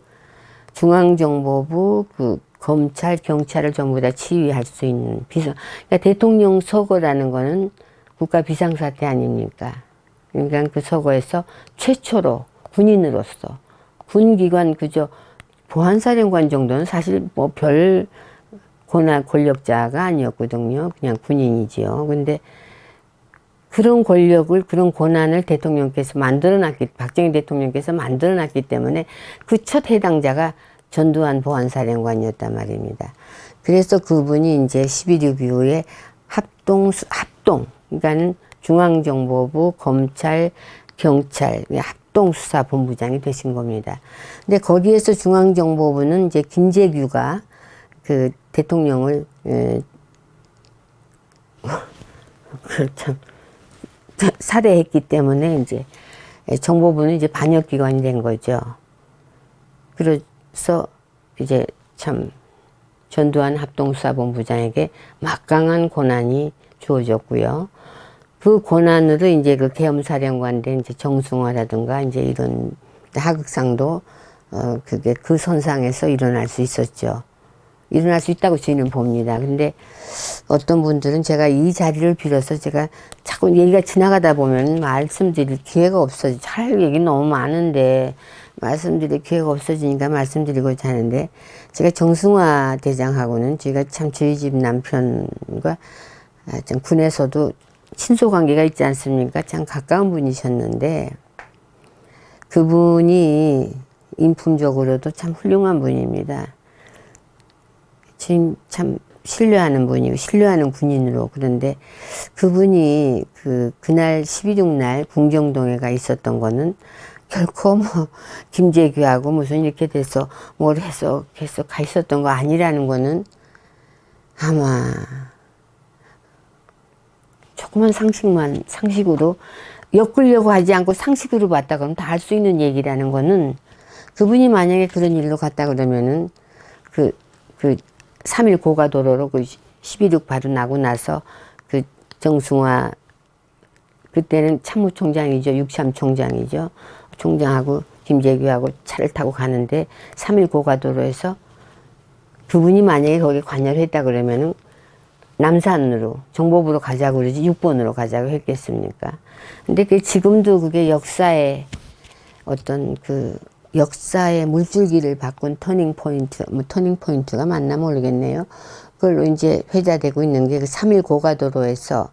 중앙정보부 그 검찰, 경찰을 전부 다 지휘할 수 있는 그러니까 대통령 서거라는 거는 국가 비상사태 아닙니까? 그러니까 그 서거에서 최초로 군인으로서 군기관 그저 보안사령관 정도는 사실 뭐 별 권력자가 아니었거든요. 그냥 군인이지요. 근데 그런 권력을, 그런 권한을 대통령께서 박정희 대통령께서 만들어놨기 때문에 그 첫 해당자가 전두환 보안사령관이었단 말입니다. 그래서 그분이 이제 11.6 이후에 합동, 그러니까는 중앙정보부, 검찰, 경찰, 합동수사본부장이 되신 겁니다. 근데 거기에서 중앙정보부는 이제 김재규가 그 대통령을, 참, 살해했기 때문에 이제 정보부는 이제 반역기관이 된 거죠. 그래서 이제 참 전두환 합동수사본부장에게 막강한 권한이 주어졌고요. 그 권한으로 이제 그 계엄사령관 된 이제 정승화라든가 이제 이런 하극상도 그게 그 선상에서 일어날 수 있었죠. 일어날 수 있다고 저희는 봅니다. 근데 어떤 분들은 제가 이 자리를 빌어서 제가 자꾸 얘기가 지나가다 보면 말씀드릴 기회가 없어져. 할 얘기 너무 많은데 말씀드릴 기회가 없어지니까 말씀드리고자 하는데 제가 정승화 대장하고는 제가 참 저희 집 남편과 참 군에서도 친소 관계가 있지 않습니까? 참 가까운 분이셨는데 그분이 인품적으로도 참 훌륭한 분입니다. 지금 참 신뢰하는 분이고 신뢰하는 군인으로 그런데 그분이 그날 12.6 날 궁정동회가 있었던 거는 결코 뭐 김재규하고 무슨 이렇게 돼서 뭘 해서 계속 가 있었던 거 아니라는 거는 아마 조그만 상식으로 엮으려고 하지 않고 상식으로 봤다 그러면 다 할 수 있는 얘기라는 거는 그분이 만약에 그런 일로 갔다 그러면은 그 3.1 고가도로로 그 12.6 바로 나고 나서 그 정승화 그때는 참모총장이죠. 육참 총장이죠. 총장하고 김재규하고 차를 타고 가는데 3.1 고가도로에서 그분이 만약에 거기 관여를 했다 그러면은 남산으로 정보부로 가자고 그러지 6번으로 가자고 했겠습니까? 근데 지금도 그게 역사의 어떤 역사의 물줄기를 바꾼 터닝 포인트가 맞나 모르겠네요. 그걸로 이제 회자되고 있는 게 3.1 고가도로에서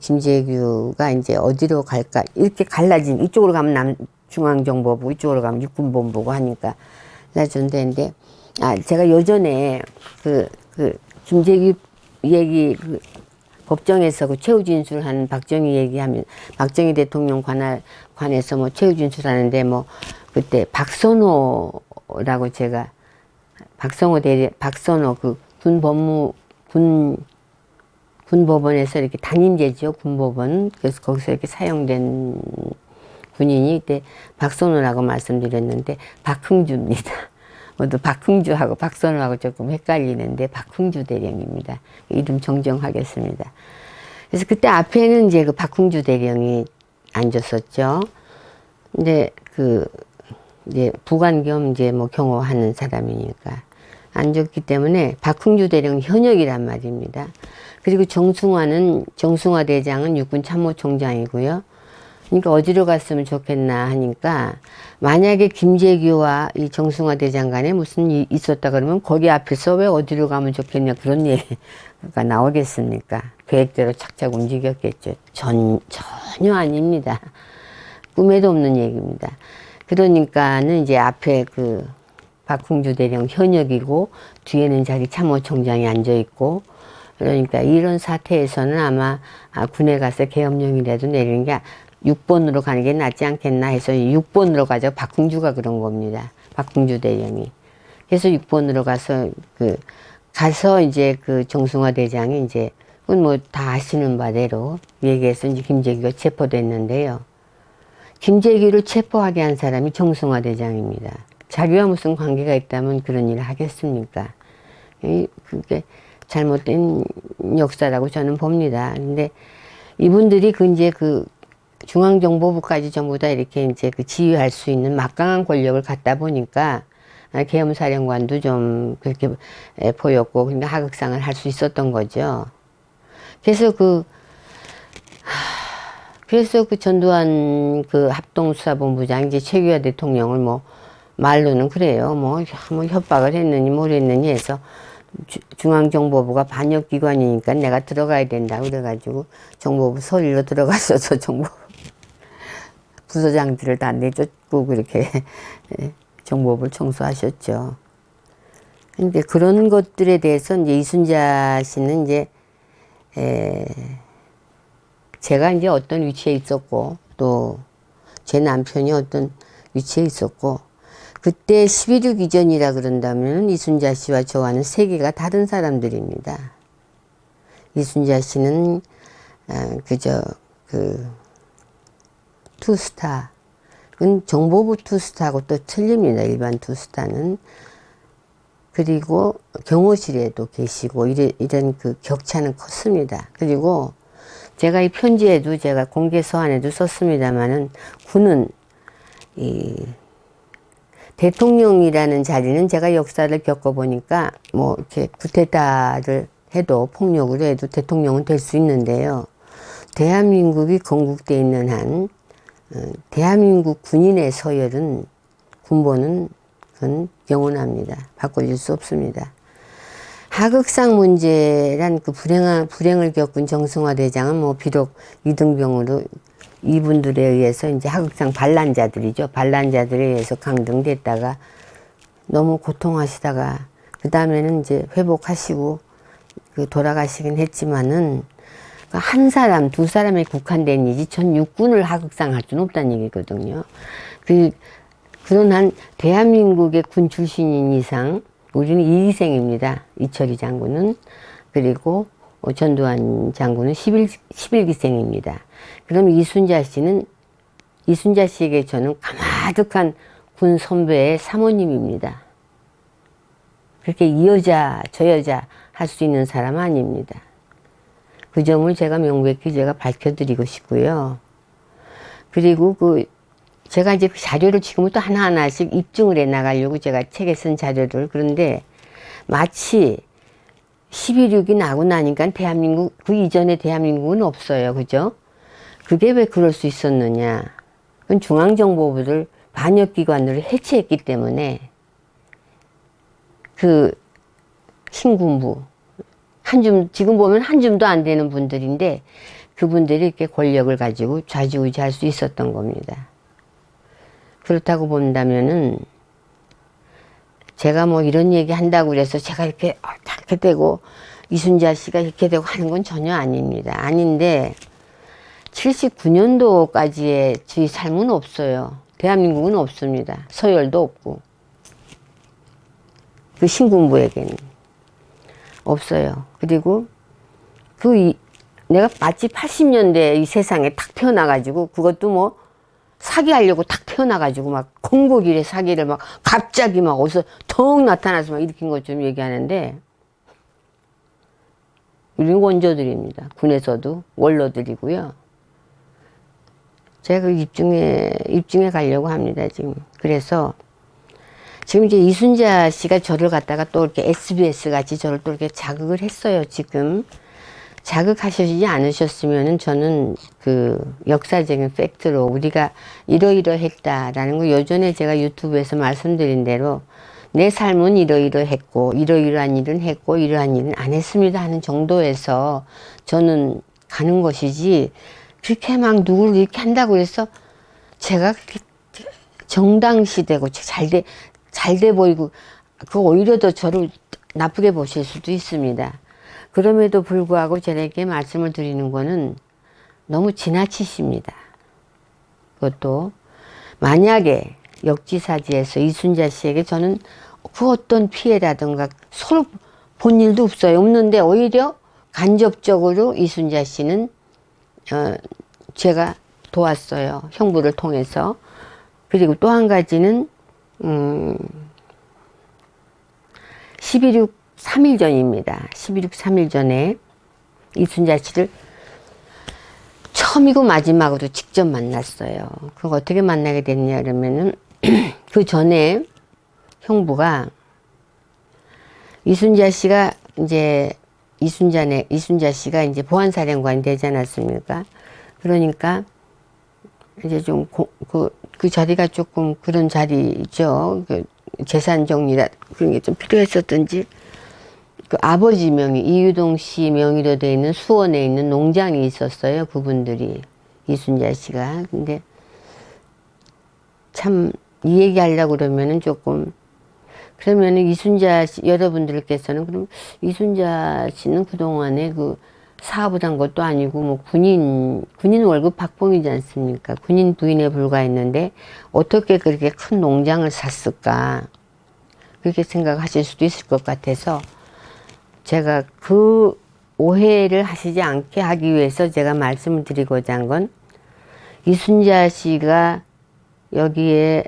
김재규가 이제 어디로 갈까 이렇게 갈라진 이쪽으로 가면 중앙정보부 이쪽으로 가면 육군본부고 하니까 갈라진데 제가 예전에 김재규 얘기 법정에서 그 최후 진술한 박정희 얘기하면 박정희 대통령 관해서 뭐 최후 진술하는데 뭐 그때 박선호라고 제가 박선호 그 군법원에서 이렇게 단임제죠, 군법원. 그래서 거기서 이렇게 사용된 군인이 이때 박선호라고 말씀드렸는데 박흥주입니다. 모두 박흥주하고 박선호하고 조금 헷갈리는데 박흥주 대령입니다. 이름 정정하겠습니다. 그래서 그때 앞에는 이제 그 박흥주 대령이 앉았었죠. 근데 이제 부관 겸 이제 뭐 경호하는 사람이니까 앉았기 때문에 박흥주 대령 현역이란 말입니다. 그리고 정승화 대장은 육군 참모총장이고요. 그러니까 어디로 갔으면 좋겠나 하니까 만약에 김재규와 이 정승화 대장 간에 무슨 일이 있었다 그러면 거기 앞에서 왜 어디로 가면 좋겠냐 그런 얘기가 나오겠습니까? 계획대로 착착 움직였겠죠. 전혀 아닙니다. 꿈에도 없는 얘기입니다. 그러니까는 이제 앞에 그 박흥주 대령 현역이고 뒤에는 자기 참모총장이 앉아 있고 그러니까 이런 사태에서는 아마 군에 가서 계엄령이라도 내리는 게 6번으로 가는 게 낫지 않겠나 해서 6번으로 가자. 박흥주가 그런 겁니다. 박흥주 대령이. 그래서 6번으로 가서 이제 그 정승화 대장이 이제 그건 뭐 다 아시는 바대로 얘기해서 이제 김재규가 체포됐는데요. 김재규를 체포하게 한 사람이 정승화 대장입니다. 자기와 무슨 관계가 있다면 그런 일을 하겠습니까? 그게 잘못된 역사라고 저는 봅니다. 근데 이분들이 이제 중앙정보부까지 전부 다 이렇게 이제 지휘할 수 있는 막강한 권력을 갖다 보니까 계엄사령관도 좀 그렇게 보였고, 그러니까 하극상을 할 수 있었던 거죠. 그래서 전두환 합동수사본부장 이제 최규하 대통령을 뭐 말로는 그래요. 뭐 협박을 했느니 모르겠느니 해서 중앙정보부가 반역기관이니까 내가 들어가야 된다고 그래가지고 정보부 서울로 들어가셔서 정보부 부서장들을 다 내쫓고 그렇게 정보부를 청소하셨죠. 근데 그런 것들에 대해서 이제 이순자 씨는 이제 제가 이제 어떤 위치에 있었고 또 제 남편이 어떤 위치에 있었고 그때 11.6 이전이라 그런다면 이순자 씨와 저와는 세계가 다른 사람들입니다. 이순자 씨는 그저 투스타, 그건 정보부 투스타하고 또 틀립니다. 일반 투스타는. 그리고 경호실에도 계시고 이런 격차는 컸습니다. 그리고 제가 이 편지에도 제가 공개 서한에도 썼습니다마는 군은 대통령이라는 자리는 제가 역사를 겪어보니까 뭐 이렇게 쿠데타를 해도 폭력으로 해도 대통령은 될 수 있는데요. 대한민국이 건국되어 있는 한 대한민국 군인의 서열은 군번은 그건 영원합니다. 바꿔줄 수 없습니다. 하극상 문제란 불행을 겪은 정승화 대장은 뭐 비록 이등병으로 이분들에 의해서 이제 하극상 반란자들이죠. 반란자들에 의해서 강등됐다가 너무 고통하시다가 그 다음에는 이제 회복하시고 돌아가시긴 했지만은 한 사람, 두 사람에 국한된 일이지 전 육군을 하극상할 수는 없다는 얘기거든요. 그런 한 대한민국의 군 출신인 이상 우리는 2기생입니다. 이철희 장군은. 그리고 전두환 장군은 11기생입니다. 그럼 이순자 씨에게 저는 가마득한 군 선배의 사모님입니다. 그렇게 이 여자, 저 여자 할 수 있는 사람 아닙니다. 그 점을 제가 명백히 제가 밝혀드리고 싶고요. 그리고 제가 이제 자료를 지금부터 하나하나씩 입증을 해 나가려고 제가 책에 쓴 자료를 그런데 마치 11.6이 나고 나니까 대한민국, 그 이전에 대한민국은 없어요. 그죠? 그게 왜 그럴 수 있었느냐. 그건 중앙정보부를 반역기관으로 해체했기 때문에 신군부, 지금 보면 한 줌도 안 되는 분들인데 그분들이 이렇게 권력을 가지고 좌지우지할 수 있었던 겁니다. 그렇다고 본다면은 제가 뭐 이런 얘기 한다고 그래서 제가 이렇게 되고 이순자 씨가 이렇게 되고 하는 건 전혀 아닙니다. 아닌데 79년도까지의 저희 삶은 없어요. 대한민국은 없습니다. 서열도 없고 그 신군부에게는 없어요. 그리고 내가 마치 80년대 이 세상에 탁 태어나가지고 그것도 뭐 사기하려고 탁 태어나가지고 막 공복일에 사기를 막 갑자기 막 어디서 턱 나타나서 막 일으킨 것처럼 얘기하는데 우리는 원조들입니다. 군에서도 원로들이고요. 제가 그 입증해 가려고 합니다, 지금. 그래서 지금 이제 이순자 씨가 저를 갖다가 또 이렇게 SBS 같이 저를 또 이렇게 자극을 했어요, 지금. 자극하시지 않으셨으면은 저는 그 역사적인 팩트로 우리가 이러이러했다라는 거 예전에 제가 유튜브에서 말씀드린 대로 내 삶은 이러이러했고 이러이러한 일은 했고 이러한 일은 안 했습니다 하는 정도에서 저는 가는 것이지 그렇게 막 누구를 이렇게 한다고 해서 제가 그렇게 정당시되고 잘돼 보이고 그 오히려 더 저를 나쁘게 보실 수도 있습니다. 그럼에도 불구하고 저에게 말씀을 드리는 거는 너무 지나치십니다. 그것도 만약에 역지사지에서 이순자 씨에게 저는 그 어떤 피해라든가 서로 본 일도 없는데 오히려 간접적으로 이순자 씨는 제가 도왔어요. 형부를 통해서. 그리고 또 한 가지는 11.6 3일 전입니다. 11.6 3일 전에 이순자 씨를 처음이고 마지막으로 직접 만났어요. 그거 어떻게 만나게 됐냐 그러면은 그 전에 형부가 이순자 씨가 이제 이순자 씨가 이제 보안사령관이 되지 않았습니까? 그러니까 이제 좀 그 자리가 조금 그런 자리죠. 그 재산 정리라 그런 게 좀 필요했었던지 그 아버지 명의 이유동 씨 명의로 되어 있는 수원에 있는 농장이 있었어요. 그분들이 이순자 씨가. 근데 참 이 얘기 하려고 그러면은 조금 그러면은 이순자 씨 여러분들께서는 그럼 이순자 씨는 그동안에 그 사업을 한 것도 아니고 뭐 군인 월급 박봉이지 않습니까? 군인 부인에 불과했는데 어떻게 그렇게 큰 농장을 샀을까? 그렇게 생각하실 수도 있을 것 같아서 제가 그 오해를 하시지 않게 하기 위해서 제가 말씀을 드리고자 한 건 이순자 씨가 여기에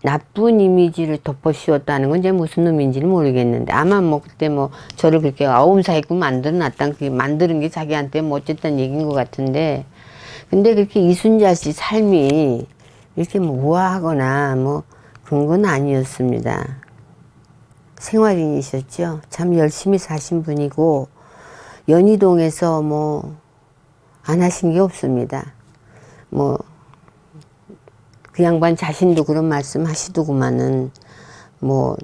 나쁜 이미지를 덮어씌웠다는 건 이제 무슨 의미인지는 모르겠는데 아마 뭐 그때 뭐 저를 그렇게 아움사입고 만들어놨다는 그 만드는 게 자기한테 뭐 어쨌든 얘기인 것 같은데 근데 그렇게 이순자 씨 삶이 이렇게 뭐 우아하거나 뭐 그런 건 아니었습니다. 생활인이셨죠. 참 열심히 사신 분이고 연희동에서 뭐 안 하신 게 없습니다. 뭐 그 양반 자신도 그런 말씀 하시더구만은 뭐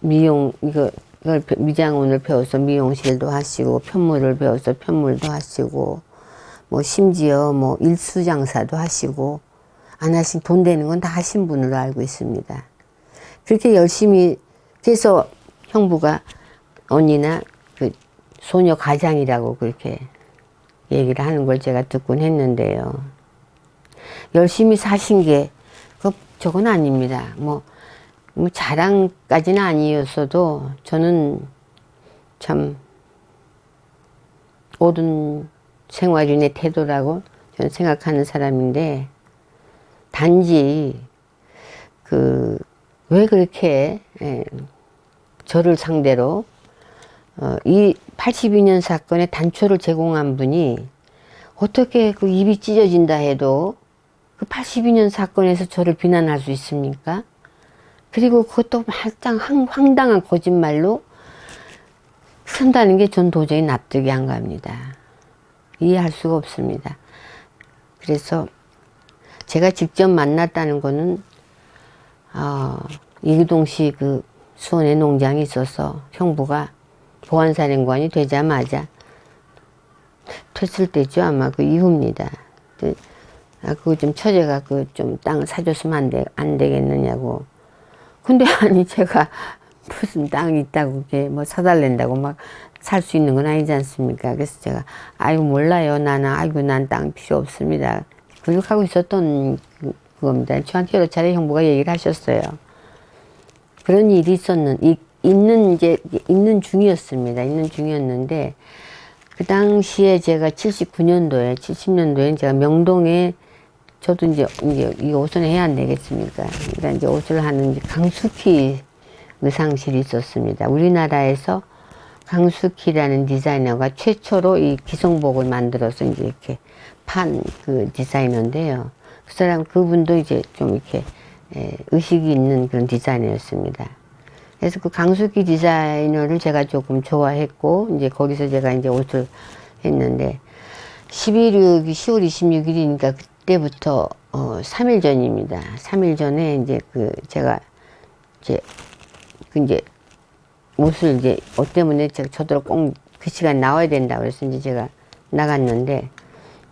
이걸 미장원을 배워서 미용실도 하시고 편물을 배워서 편물도 하시고 뭐 심지어 뭐 일수장사도 하시고 안 하신 돈 되는 건 다 하신 분으로 알고 있습니다. 그렇게 열심히 그래서 형부가 언니나 그 소녀 가장이라고 그렇게 얘기를 하는 걸 제가 듣곤 했는데요. 열심히 사신 게 저건 아닙니다. 뭐 자랑까지는 아니었어도 저는 참 옳은 생활인의 태도라고 저는 생각하는 사람인데 단지 왜 그렇게 저를 상대로 이 82년 사건의 단초를 제공한 분이 어떻게 그 입이 찢어진다 해도 그 82년 사건에서 저를 비난할 수 있습니까? 그리고 그것도 황당한 거짓말로 쓴다는 게 전 도저히 납득이 안 갑니다. 이해할 수가 없습니다. 그래서 제가 직접 만났다는 거는 이동시 그 수원에 농장이 있어서 형부가 보안사령관이 되자마자 됐을 때죠. 아마 그 이후입니다. 그거 좀 처제가 그 좀 땅 사줬으면 안 되겠느냐고. 근데 아니 제가 무슨 땅이 있다고 그게 뭐 사달랜다고 막 살 수 있는 건 아니지 않습니까? 그래서 제가 아이고 몰라요. 나는 아이고 난 땅 필요 없습니다. 교육하고 있었던 그겁니다. 저한테 여러 차례 형부가 얘기를 하셨어요. 그런 일이 있는 중이었습니다. 있는 중이었는데 그 당시에 제가 70년도에 제가 명동에 저도 이제 이 옷을 해야 안 되겠습니까? 그러니까 이제 옷을 하는 강수키 의상실이 있었습니다. 우리나라에서 강수키라는 디자이너가 최초로 이 기성복을 만들어서 이제 이렇게 판 그 디자이너인데요. 그분도 이제 좀 이렇게 의식이 있는 그런 디자이너였습니다. 그래서 그 강수키 디자이너를 제가 조금 좋아했고, 이제 거기서 제가 이제 옷을 했는데, 10월 26일이니까 그때부터, 3일 전입니다. 3일 전에 이제 제가 이제 옷을 이제 옷 때문에 제가 저더러 꼭 그 시간 나와야 된다 그래서 이제 제가 나갔는데,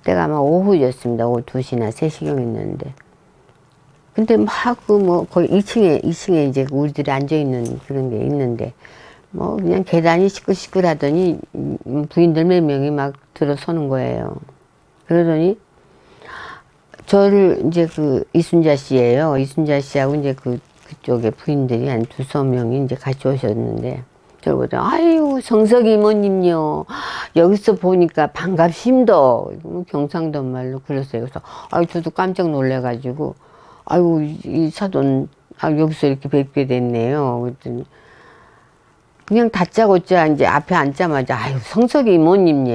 때가 아마 오후였습니다. 오후 2시나 3시경이었는데. 근데 막 거의 2층에 이제 우리들이 앉아있는 그런 게 있는데, 그냥 계단이 시끌시끌하더니 부인들 몇 명이 막 들어서는 거예요. 그러더니 저를 이제 이순자 씨예요. 이순자 씨하고 이제 그쪽에 부인들이 한 2~3명이 이제 같이 오셨는데, 저를 보더니 아유 성석이 이모님요. 여기서 보니까 반갑습니다. 경상도 말로 그랬어요. 그래서 아유 저도 깜짝 놀래가지고 아유 이 사돈 여기서 이렇게 뵙게 됐네요. 그랬더니 그냥 다짜고짜 이제 앞에 앉자마자 아유 성석이 이모님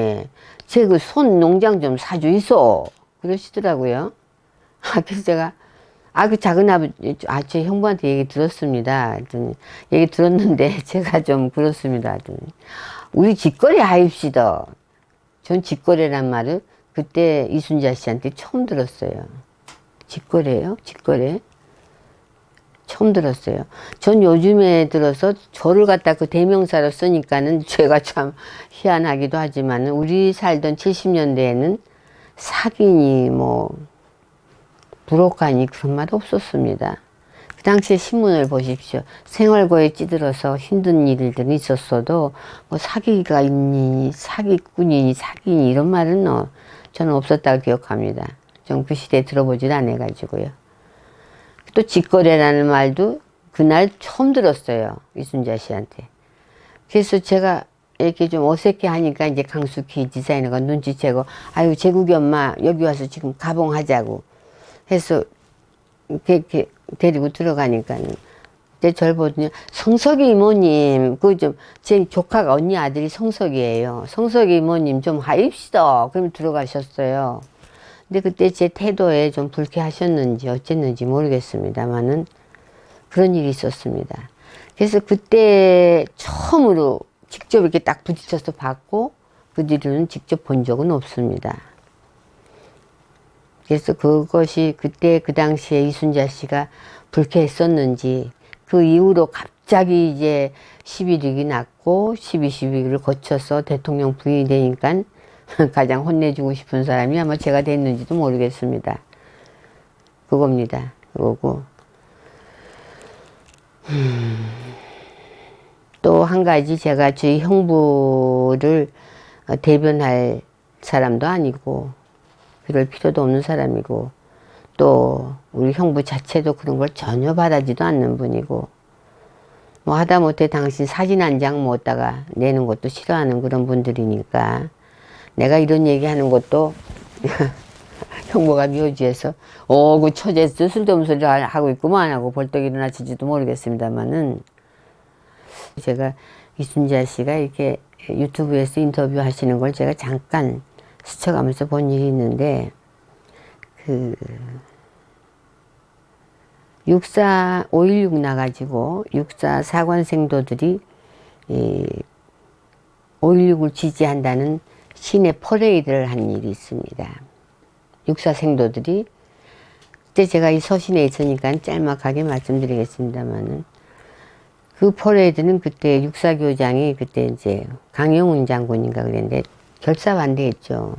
제 그 손 농장 좀 사주 있어 그러시더라고요. 그래서 제가 그 작은 아버지, 제 형부한테 얘기 들었습니다. 했더니, 얘기 들었는데, 제가 좀 그렇습니다. 했더니, 우리 직거래 하입시다. 전 직거래란 말을 그때 이순자 씨한테 처음 들었어요. 직거래요? 직거래? 처음 들었어요. 전 요즘에 들어서 저를 갖다 그 대명사로 쓰니까는 제가 참 희한하기도 하지만, 우리 살던 70년대에는 사기니 부록하니 그런 말 없었습니다. 그 당시에 신문을 보십시오. 생활고에 찌들어서 힘든 일들이 있었어도 사기가 있니 사기꾼이니 사기니 이런 말은 저는 없었다고 기억합니다. 전 그 시대에 들어보질 않아가지고요. 또 직거래라는 말도 그날 처음 들었어요. 이순자 씨한테. 그래서 제가 이렇게 좀 어색해 하니까 이제 강수키 디자이너가 눈치채고 아유 제국이 엄마 여기 와서 지금 가봉하자고 해서 이렇게 데리고 들어가니까는 근데 저를 보더니 성석이 이모님 제 조카가 언니 아들이 성석이에요. 성석이 이모님 좀 하입시다. 그러면 들어가셨어요. 근데 그때 제 태도에 좀 불쾌하셨는지 어쨌는지 모르겠습니다만은 그런 일이 있었습니다. 그래서 그때 처음으로 직접 이렇게 딱 부딪혀서 봤고 그 뒤로는 직접 본 적은 없습니다. 그래서 그것이 그때 그 당시에 이순자 씨가 불쾌했었는지 그 이후로 갑자기 이제 11.6이 났고 12.12를 거쳐서 대통령 부인이 되니까 가장 혼내주고 싶은 사람이 아마 제가 됐는지도 모르겠습니다. 그겁니다. 그거고 또 한 가지 제가 저희 형부를 대변할 사람도 아니고 그럴 필요도 없는 사람이고 또 우리 형부 자체도 그런 걸 전혀 바라지도 않는 분이고 하다못해 당신 사진 한 장 못다가 내는 것도 싫어하는 그런 분들이니까 내가 이런 얘기하는 것도 형부가 묘지에서 그 처제 쓸데없는 소리 하고 있구만 하고 벌떡 일어나실지도 모르겠습니다만은 제가 이순자 씨가 이렇게 유튜브에서 인터뷰 하시는 걸 제가 잠깐 스쳐가면서 본 일이 있는데 5.16 나가지고 6.4 사관생도들이 5.16을 지지한다는 시내 퍼레이드를 한 일이 있습니다. 6.4 생도들이 그때 제가 이 서신에 있으니까 짤막하게 말씀드리겠습니다만은 그 퍼레이드는 그때 육사교장이 그때 이제 강영훈 장군인가 그랬는데 결사반대했죠.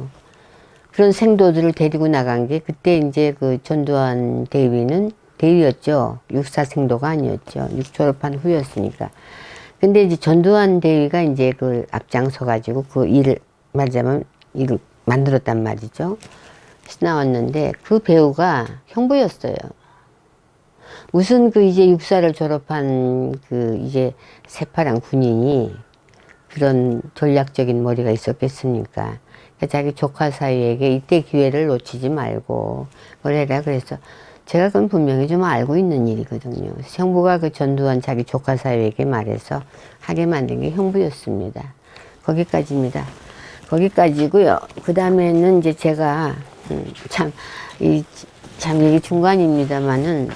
그런 생도들을 데리고 나간 게 그때 이제 전두환 대위는 대위였죠. 육사 생도가 아니었죠. 졸업한 후였으니까. 근데 이제 전두환 대위가 이제 그 앞장서 가지고 그 일을 말하자면 일을 만들었단 말이죠. 나왔는데 그 배우가 형부였어요. 무슨 그 이제 육사를 졸업한 그 이제 새파란 군인이 그런 전략적인 머리가 있었겠습니까? 그러니까 자기 조카 사위에게 이때 기회를 놓치지 말고 뭘 해라 그래서 제가 그건 분명히 좀 알고 있는 일이거든요. 형부가 그 전두환 자기 조카 사위에게 말해서 하게 만든 게 형부였습니다. 거기까지입니다. 거기까지고요. 그 다음에는 이제 제가 참 이게 중간입니다만은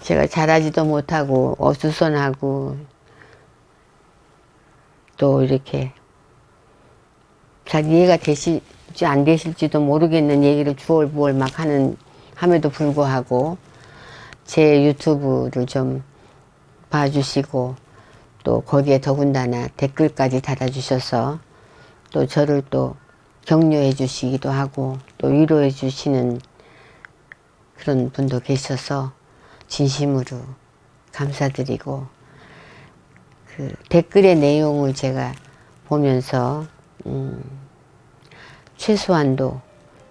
제가 잘하지도 못하고 어수선하고 또 이렇게 잘 이해가 되실지 안 되실지도 모르겠는 얘기를 주얼부얼 막 함에도 불구하고 제 유튜브를 좀 봐주시고 또 거기에 더군다나 댓글까지 달아주셔서 또 저를 또 격려해 주시기도 하고 또 위로해 주시는 그런 분도 계셔서 진심으로 감사드리고 그 댓글의 내용을 제가 보면서 최소한도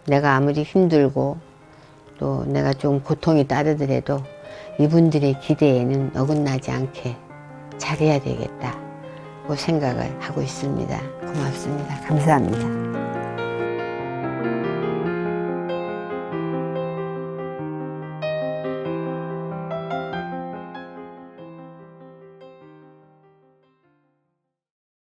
내가 아무리 힘들고 또 내가 좀 고통이 따르더라도 이분들의 기대에는 어긋나지 않게 잘해야 되겠다고 생각을 하고 있습니다. 고맙습니다. 감사합니다.